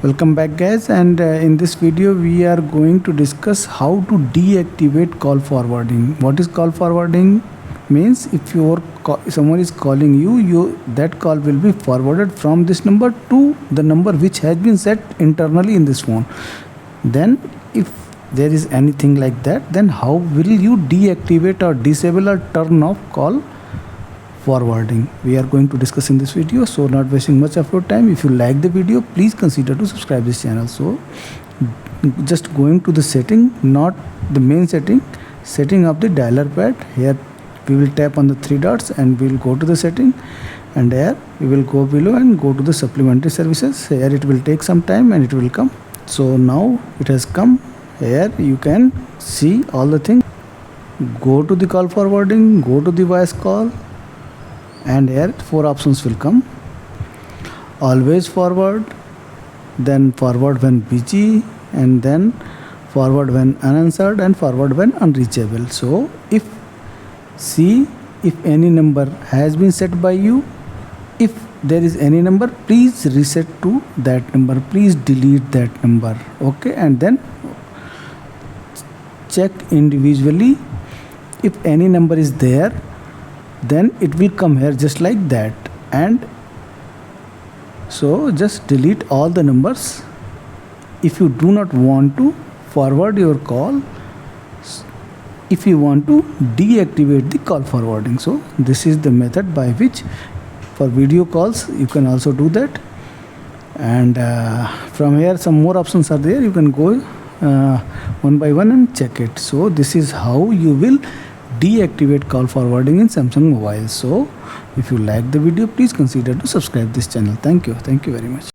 Welcome back guys, and in this video we are going to discuss how to deactivate call forwarding. What is call forwarding? Means if someone is calling you, that call will be forwarded from this number to the number which has been set internally in this phone. Then if there is anything like that, then how will you deactivate or disable or turn off call forwarding? We are going to discuss in this video, so not wasting much of your time. If you like the video, please consider to subscribe this channel. So just going to the setting, not the main setting of the dialer pad. Here we will tap on the three dots and we will go to the setting, and here we will go below and go to the supplementary services. Here it will take some time and it will come. So now it has come. Here you can see all the things. Go to the call forwarding, go to the voice call, and here four options will come: always forward, then forward when busy, and then forward when unanswered, and forward when unreachable. So if any number has been set by you, if there is any number, please reset to that number, please delete that number, okay? And then check individually. If any number is there, then it will come here just like that. And so just delete all the numbers if you do not want to forward your call, if you want to deactivate the call forwarding. So this is the method by which for video calls you can also do that. And from here some more options are there, you can go one by one and check it. So this is how you will deactivate call forwarding in Samsung mobile. So if you like the video, please consider to subscribe this channel. Thank you very much.